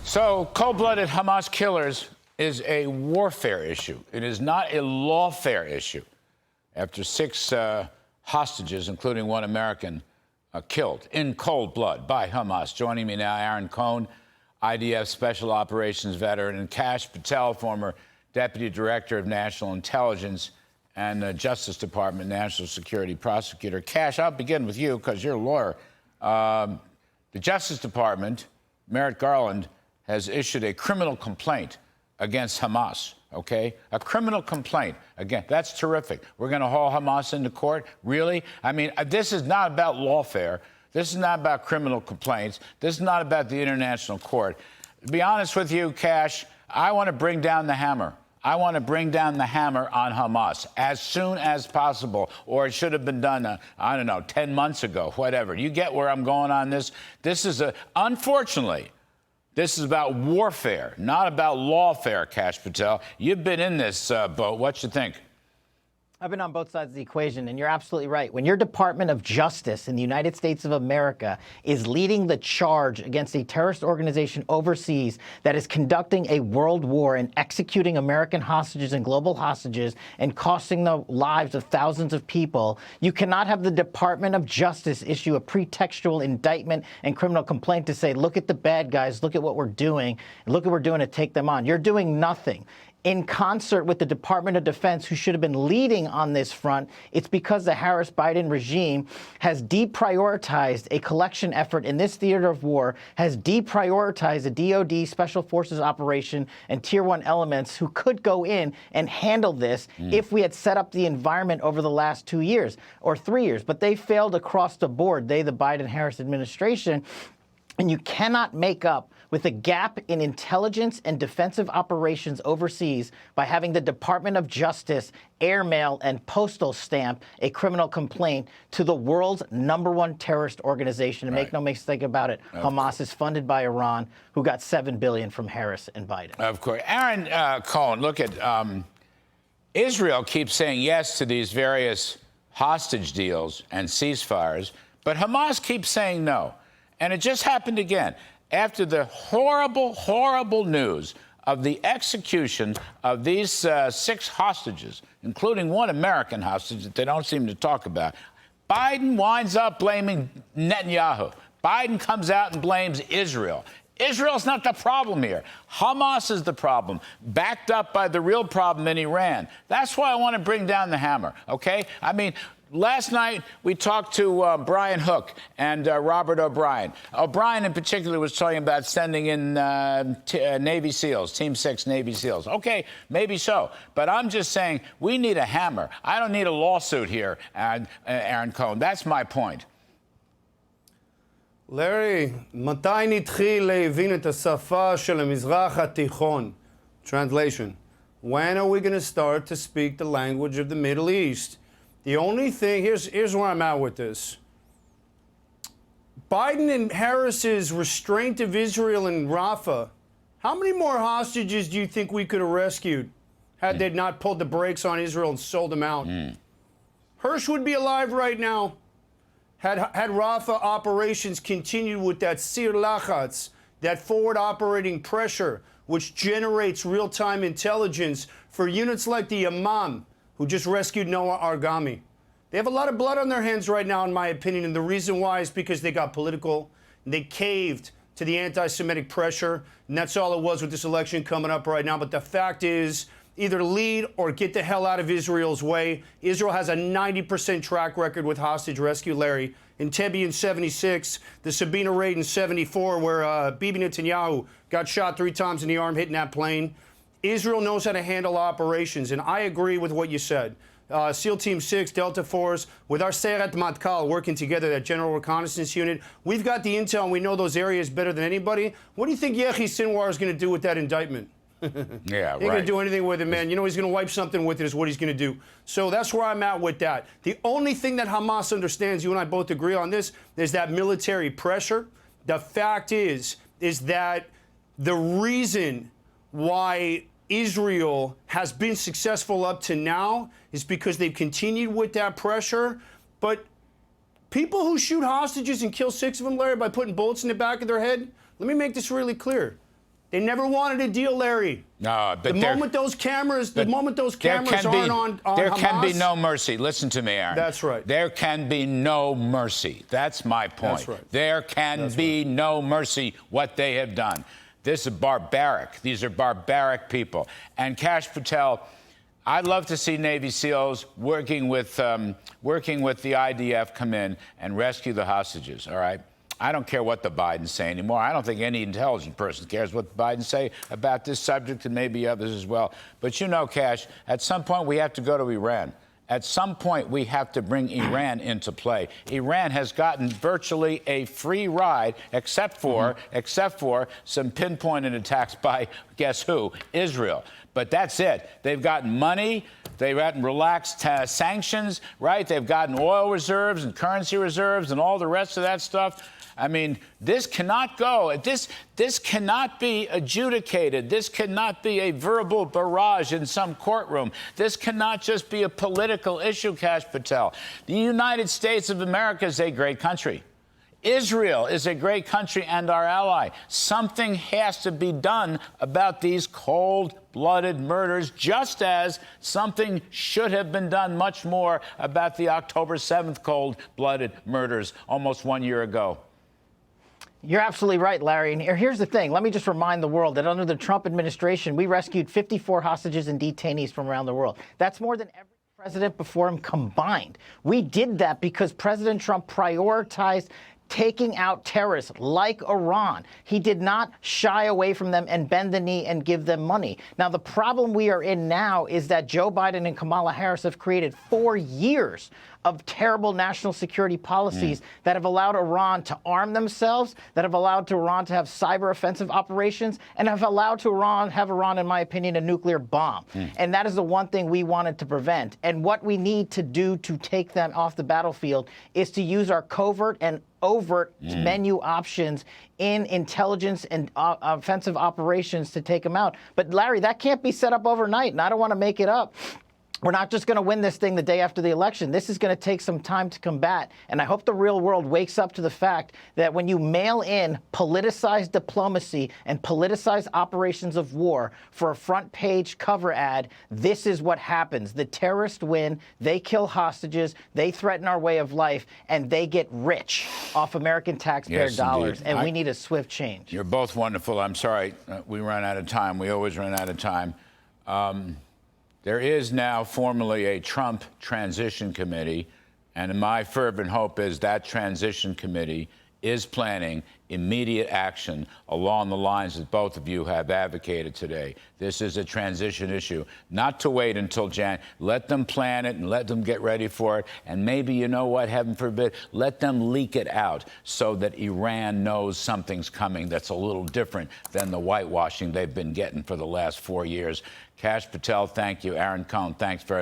So, cold-blooded Hamas killers is a warfare issue. It is not a lawfare issue. After six hostages, including one American, killed in cold blood by Hamas. Joining me now, Aaron Cohen, IDF Special Operations veteran, and Kash, Patel, former Deputy Director of National Intelligence and Justice Department National Security Prosecutor. Kash, I'll begin with you because you're a lawyer. The Justice Department, Merrick Garland, has issued a criminal complaint against Hamas, okay? A criminal complaint. Again, that's terrific. We're going to haul Hamas into court? Really? I mean, this is not about lawfare. This is not about criminal complaints. This is not about the international court. To be honest with you, Kash, I want to bring down the hammer. I want to bring down the hammer on Hamas as soon as possible, or it should have been done, I don't know, 10 months ago, whatever. You get where I'm going on this? This is unfortunately, this is about warfare, not about lawfare, Kash Patel. You've been in this boat. What you think? I've been on both sides of the equation, and you're absolutely right. When your Department of Justice in the United States of America is leading the charge against a terrorist organization overseas that is conducting a world war and executing American hostages and global hostages and costing the lives of thousands of people, you cannot have the Department of Justice issue a pretextual indictment and criminal complaint to say, look at the bad guys, look at what we're doing, look at what we're doing to take them on. You're doing nothing. In concert with the Department of Defense, who should have been leading on this front, it's because the Harris-Biden regime has deprioritized a collection effort in this theater of war, has deprioritized the DoD Special Forces operation and Tier 1 elements who could go in and handle this if we had set up the environment over the last 2 years or 3 years. But they failed across the board, the Biden-Harris administration. And you cannot make up with a gap in intelligence and defensive operations overseas by having the Department of Justice airmail and postal stamp a criminal complaint to the world's #1 terrorist organization. And make no mistake about it, Hamas is funded by Iran, who got $7 billion from Harris and Biden. Of course. Aaron Cohen, look at Israel keeps saying yes to these various hostage deals and ceasefires, but Hamas keeps saying no. And it just happened again. After the horrible, horrible news of the execution of these 6 hostages, including one American hostage that they don't seem to talk about, Biden winds up blaming Netanyahu. Biden comes out and blames Israel. Israel's not the problem here. Hamas is the problem, backed up by the real problem in Iran. That's why I want to bring down the hammer, okay? I mean, last night, we talked to Brian Hook and Robert O'Brien. O'Brien, in particular, was talking about sending in Navy SEALs, Team 6 Navy SEALs. Okay, maybe so. But I'm just saying we need a hammer. I don't need a lawsuit here, Aaron Cohen. That's my point. Larry, מתי נתחיל להבין את השפה של המזרח התיכון? Translation. When are we going to start to speak the language of the Middle East? The only thing, here's where I'm at with this. Biden and Harris's restraint of Israel in Rafah, how many more hostages do you think we could have rescued had they not pulled the brakes on Israel and sold them out? Hirsch would be alive right now. Had Rafah operations continued with that sir lachatz, that forward operating pressure, which generates real-time intelligence for units like the Imam, who just rescued Noah Argami. They have a lot of blood on their hands right now, in my opinion, and the reason why is because they got political. They caved to the anti-Semitic pressure, and that's all it was with this election coming up right now. But the fact is, either lead or get the hell out of Israel's way. Israel has a 90% track record with hostage rescue, Larry. Entebbe in 76, the Sabina raid in 74, where Bibi Netanyahu got shot 3 times in the arm hitting that plane. Israel knows how to handle operations, and I agree with what you said. SEAL Team 6, Delta Force, with our Seyrat Matkal working together, that General Reconnaissance Unit, we've got the intel and we know those areas better than anybody. What do you think Yehi Sinwar is going to do with that indictment? Yeah, He ain't going to do anything with it, man. You know he's going to wipe something with it is what he's going to do. So that's where I'm at with that. The only thing that Hamas understands, you and I both agree on this, is that military pressure. The fact is that the reason why Israel has been successful up to now is because they've continued with that pressure. But people who shoot hostages and kill 6 of them, Larry, by putting bullets in the back of their head, let me make this really clear. They never wanted a deal, Larry. No, but the moment those cameras aren't on there Hamas, can be no mercy. Listen to me, Aaron. That's right. There can be no mercy. That's my point. That's right. There can be no mercy what they have done. This is barbaric. These are barbaric people. And Kash Patel, I'd love to see Navy SEALs working with the IDF come in and rescue the hostages, all right? I don't care what the Bidens say anymore. I don't think any intelligent person cares what the Bidens say about this subject, and maybe others as well. But you know, Kash, at some point we have to go to Iran. At some point we have to bring Iran into play. Iran has gotten virtually a free ride, except for some pinpointed attacks by, guess who? Israel. But that's it. They've gotten money. They've gotten relaxed sanctions, right? They've gotten oil reserves and currency reserves and all the rest of that stuff. I mean, this cannot go. This cannot be adjudicated. This cannot be a verbal barrage in some courtroom. This cannot just be a political issue, Kash Patel. The United States of America is a great country. Israel is a great country and our ally. Something has to be done about these cold-blooded murders, just as something should have been done much more about the October 7th cold-blooded murders almost 1 year ago. You're absolutely right, Larry. And here's the thing. Let me just remind the world that under the Trump administration, we rescued 54 hostages and detainees from around the world. That's more than every president before him combined. We did that because President Trump prioritized taking out terrorists like Iran. He did not shy away from them and bend the knee and give them money. Now, the problem we are in now is that Joe Biden and Kamala Harris have created 4 years of terrible national security policies that have allowed Iran to arm themselves, that have allowed Iran to have cyber offensive operations, and have allowed Iran, in my opinion, a nuclear bomb. And that is the one thing we wanted to prevent. And what we need to do to take them off the battlefield is to use our covert and overt menu options in intelligence and offensive operations to take them out. But Larry, that can't be set up overnight, and I don't want to make it up. We're not just going to win this thing the day after the election. This is going to take some time to combat. And I hope the real world wakes up to the fact that when you mail in politicized diplomacy and politicized operations of war for a front page cover ad, this is what happens. The terrorists win, they kill hostages, they threaten our way of life, and they get rich off American taxpayer dollars. Indeed. And we need a swift change. You're both wonderful. I'm sorry we ran out of time. We always run out of time. There is now formally a Trump Transition Committee, and my fervent hope is that Transition Committee is planning immediate action along the lines that both of you have advocated today. This is a transition issue, not to wait until January. Let them plan it and let them get ready for it. And maybe, you know what, heaven forbid, let them leak it out so that Iran knows something's coming that's a little different than the whitewashing they've been getting for the last 4 years. Kash Patel, thank you. Aaron Cohen, thanks very much.